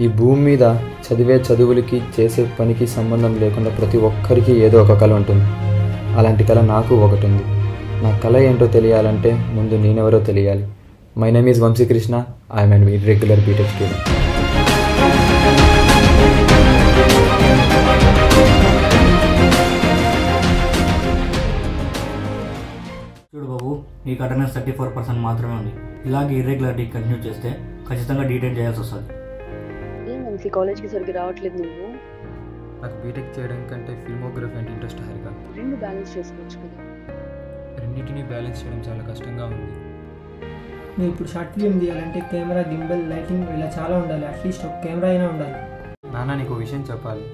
ఈ భూమి మీద చదివే చదువులకి చేసే పనికి సంబంధం లేకుండా ప్రతి ఒక్కరికి ఏదో ఒక కళ ఉంటుంది. అలాంటి కళ నాకు ఒకటి ఉంది. నా కళ ఏంటో తెలియాలంటే ముందు నేనెవరో తెలియాలి. My name is Vamsikrishna. I'm an irregular BTech student. చూడు బాబు, నీకు అటెండెన్స్ 34% మాత్రమే ఉంది. ఇలాగే ఇర్రెగ్యులారిటీ కంటిన్యూ చేస్తే ఖచ్చితంగా డీటెయిన్ చేయాల్సి వస్తుంది. ఏం కాలేజ్కి సరిగ్గా రావట్లేదు నువ్వు? నాకు బీటెక్ చేయడం కంటే ఫిల్మోగ్రఫీ అంటే ఇంట్రెస్ట్ హరిక. రెండు బ్యాలెన్స్ చేసుకోవచ్చు కదా. రెండింటినీ బ్యాలెన్స్ చేయడం చాలా కష్టంగా ఉంది. నువ్వు ఇప్పుడు షార్ట్ ఫిల్మ్ తీయాలంటే కెమెరా, గింబల్, లైటింగ్ ఇలా చాలా ఉండాలి. అట్లీస్ట్ ఒక కెమెరా అయినా ఉండాలి. నాన్న, నీకు విషయం చెప్పాలి.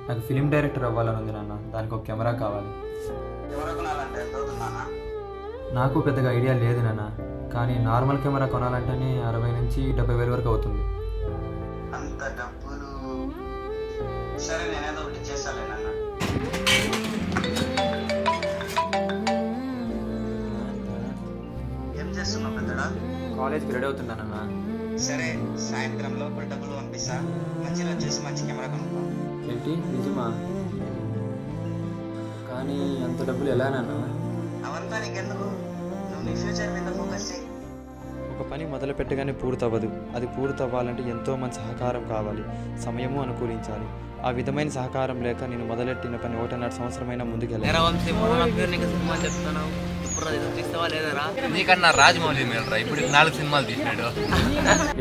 నాకు ఫిలిం డైరెక్టర్ అవ్వాలని ఉంది నాన్న. దానికి ఒక కెమెరా కావాలి. నాకు పెద్దగా ఐడియా లేదు నాన్న, కానీ నార్మల్ కెమెరా కొనాలంటేనే 60 నుంచి 70 వేల వరకు అవుతుంది. అంత డబ్బులు సరే, నేనేదో ఒకటి చేస్తాలే నాన్న. ఏం చేస్తున్నావు పెద్దడా? కాలేజ్కి రెడీ అవుతున్నానన్నా. సరే, సాయంత్రం లోపల డబ్బులు పంపిస్తా. మంచి రోజు చూసి మంచి కెమెరా కొనుక్కో. ఏంటి, నిజమా? కానీ అంత డబ్బులు ఎలా నాన్న? అవంతా నీకెందుకు, నువ్వు నీ ఫ్యూచర్ మీద ఫోకస్ చేయి. ఒక పని మొదలు పెట్టగానే పూర్తవ్వదు. అది పూర్తవ్వాలంటే ఎంతో మంది సహకారం కావాలి, సమయము అనుకూలించాలి. ఆ విధమైన సహకారం లేక నేను మొదలెట్టిన పని 1.5 సంవత్సరమైనా ముందుకెళ్ళాను.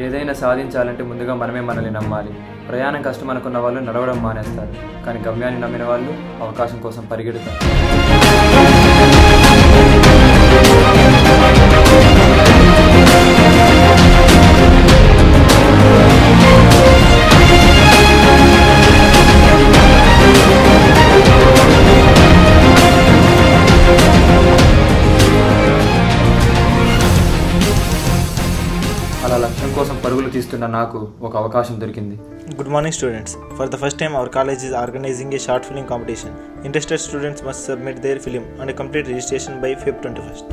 ఏదైనా సాధించాలంటే ముందుగా మనమే మనల్ని నమ్మాలి. ప్రయాణం కష్టం అనుకున్న వాళ్ళు నడవడం మానేస్తారు, కానీ గమ్యాన్ని నమ్మిన వాళ్ళు అవకాశం కోసం పరిగెడతారు. అలా లక్ష్యం కోసం పరుగులు తీస్తున్న నాకు ఒక అవకాశం దొరికింది. Good morning students. For the first time our college is organizing a short film competition. Interested students must submit their film and complete registration by Feb 21st.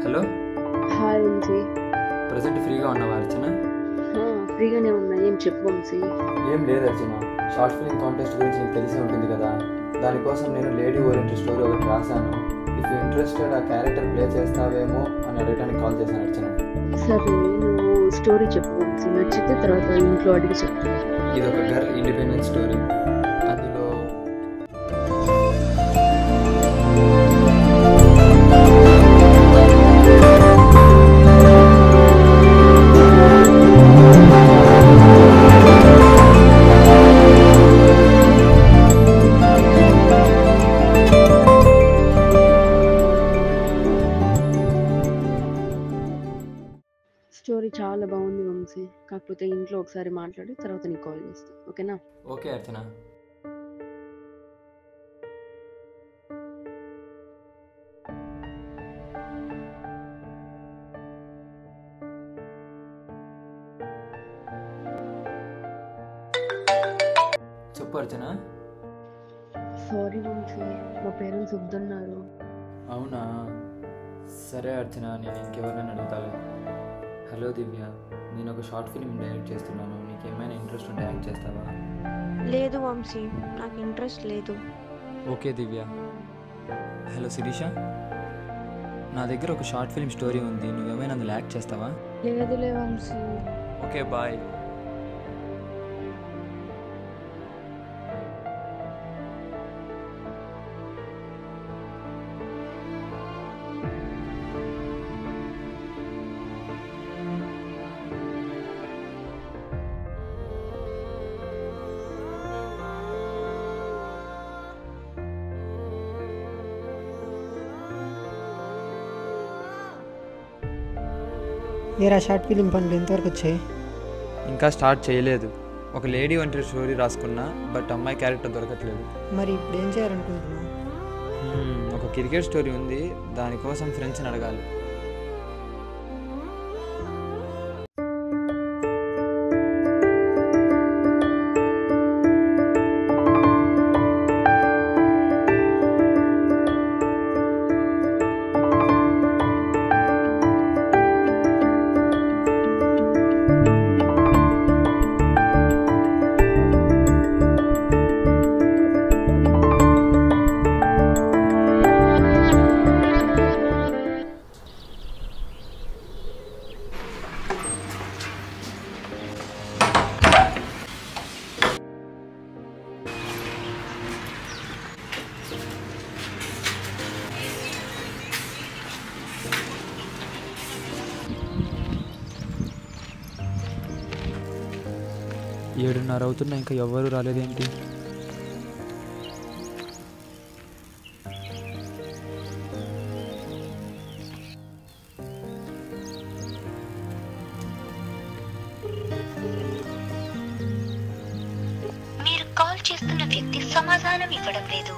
Hello, hi Vamsi. Present ఫ్రీగా ఉన్నావా అర్చన? ఫ్రీగానే ఉన్నా. ఏం చెప్పు వంశీ. ఏం లేదు అర్చన, షార్ట్ ఫిల్మ్ కాంటెస్ట్ గురించి నీకు తెలిసే ఉంటుంది కదా. దానికోసం నేను లేడీ ఓరియంటెడ్ స్టోరీ ఒకటి రాశాను. ఇఫ్ యూ ఇంట్రెస్టెడ్ ఆ క్యారెక్టర్ ప్లే చేస్తావేమో అని అడగడానికి కాల్ చేశాను అర్చన. సరే, నువ్వు స్టోరీ చెప్పు వంశీ. నచ్చితే తర్వాత ఇంట్లో అడిగి చెప్తాను. ఇది ఒక గర్ల్ ఇండిపెండెన్స్ స్టోరీ. అందులో స్టోరీ చాలా బాగుంది వంశీ. కాకపోతే ఇంట్లో ఒకసారి మాట్లాడి తర్వాత నీకు కాల్ చేస్తాను, ఓకేనా? ఓకే అర్చన. చెప్పు అర్చన. సారీ వంశీ, మా పేరెంట్స్ వద్దన్నారు. అవునా? సరే అర్చన, నేను ఇంకెవరినైనా అడుగుతాలే. హలో దివ్య, నేను ఒక షార్ట్ ఫిల్మ్ డైరెక్ట్ చేస్తున్నాను. నీకు ఏమైనా ఇంట్రెస్ట్ ఉంటే యాక్ట్ చేస్తావా? లేదు వంశీ, నాకు ఇంట్రెస్ట్ లేదు. ఓకే దివ్య. హలో శిరీష, నా దగ్గర ఒక షార్ట్ ఫిల్మ్ స్టోరీ ఉంది. నువ్వేమైనా అందులో యాక్ట్ చేస్తావా? లేదులే వంశీ. Okay, bye. ఏరా షార్ట్ ఫిలిం పనులు ఎంతవరకు వచ్చాయి? ఇంకా స్టార్ట్ చేయలేదు. ఒక లేడీ వంటి స్టోరీ రాసుకున్నా, బట్ అమ్మాయి క్యారెక్టర్ దొరకట్లేదు. మరి ఇప్పుడు ఏం చేయాలనుకుంటున్నావు? ఒక క్రికెట్ స్టోరీ ఉంది, దానికోసం ఫ్రెండ్స్ని అడగాలి. ఏడున్నర అవుతున్నా ఇంకా ఎవ్వరూ రాలేదేంటి? మీరు కాల్ చేస్తున్న వ్యక్తి సమాధానం ఇవ్వడం లేదు,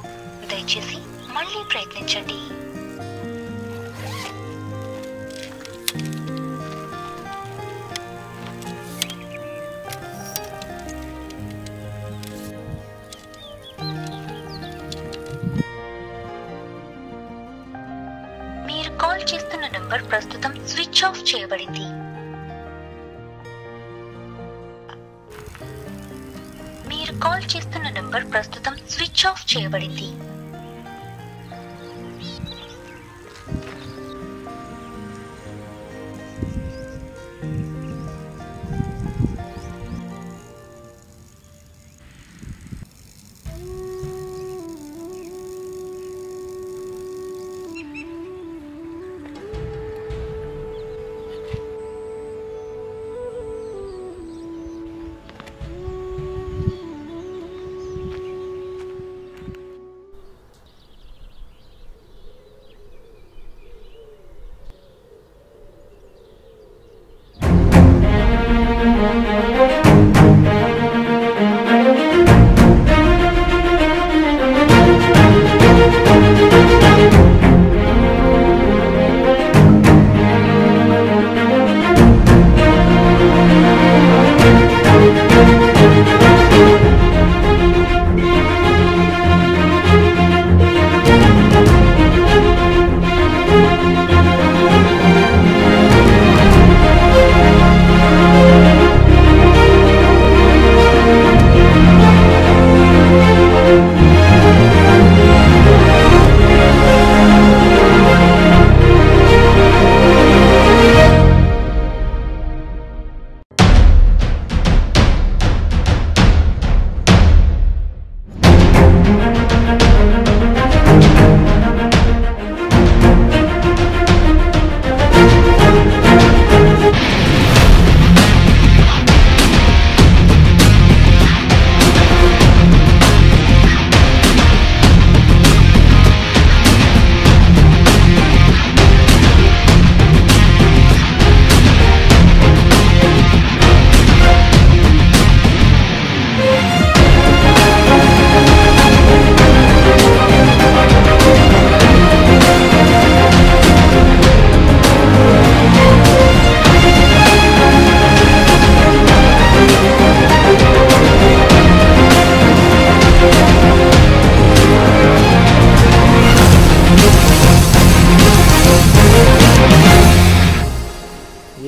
దయచేసి మళ్ళీ ప్రయత్నించండి. మీరు కాల్ చేస్తున్న నంబర్ ప్రస్తుతం స్విచ్ ఆఫ్ చేయబడింది. మీరు కాల్ చేస్తున్న నంబర్ ప్రస్తుతం స్విచ్ ఆఫ్ చేయబడింది.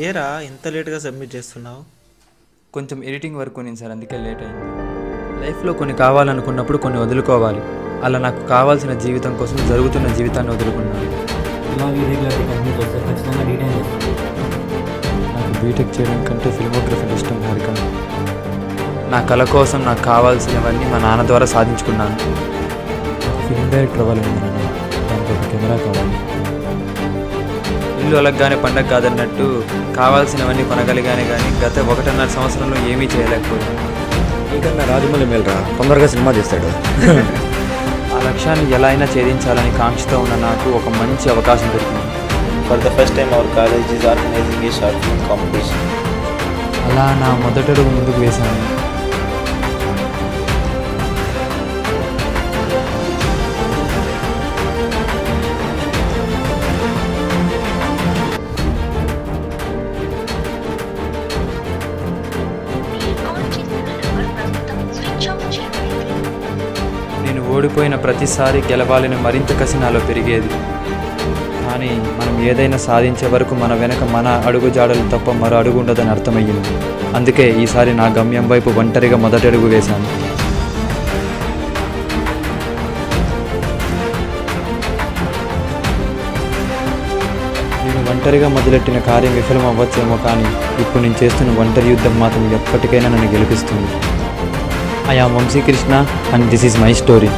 ఏరా ఇంత లేట్గా సబ్మిట్ చేస్తున్నావు? కొంచెం ఎడిటింగ్ వర్క్ ఉంది సార్, అందుకే లేట్ అయింది. లైఫ్లో కొన్ని కావాలనుకున్నప్పుడు కొన్ని వదులుకోవాలి. అలా నాకు కావాల్సిన జీవితం కోసం జరుగుతున్న జీవితాన్ని వదులుకున్నాను. ఇలా ఇర్రెగ్యులారిటీ కంటిన్యూ చేస్తే ఖచ్చితంగా డీటెయిల్ చేస్తాను. నాకు బీటెక్ చేయడం కంటే ఫిల్మోగ్రఫీ ఇష్టం హారిక. నా కళ కోసం నాకు కావాల్సినవన్నీ మా నాన్న ద్వారా సాధించుకున్నాను. ఫిల్మ్ డైరెక్టర్ అవ్వాలని నాన్న, దానికి ఒక కెమెరా కావాలి. ఇల్లు అలగ్గానే పండగ కాదన్నట్టు కావాల్సినవన్నీ కొనగలిగానే కానీ గత 1.5 సంవత్సరంలో ఏమీ చేయలేకపోయాను. ఇంకన్నా రాజమౌళి మేల్రా, తొందరగా సినిమా తీస్తాడు. ఆ లక్ష్యాన్ని ఎలా అయినా ఛేదించాలని కాంక్షతో ఉన్న నాకు ఒక మంచి అవకాశం దొరికింది. For the first time our college is organizing a short film competition. అలా నా మొదటడుగు ముందుకు వేశాను. మీరు కాల్ చేస్తున్న నంబర్ ప్రస్తుతం స్విచ్ ఆఫ్ చేయబడింది. నేను ఓడిపోయిన ప్రతిసారి గెలవాలని మరింత కసి నాలో పెరిగేది. కానీ మనం ఏదైనా సాధించే వరకు మన వెనక మన అడుగుజాడలు తప్ప మరో అడుగు ఉండదని అర్థమయ్యింది. అందుకే ఈసారి నా గమ్యం వైపు ఒంటరిగా మొదటడుగు వేశాను. నేను ఒంటరిగా మొదలెట్టిన కార్యం విఫలం అవ్వచ్చేమో, కానీ ఇప్పుడు నేను చేస్తున్న ఒంటరి యుద్ధం మాత్రం ఎప్పటికైనా నన్ను గెలిపిస్తుంది. I am Vamsi Krishna and this is my story.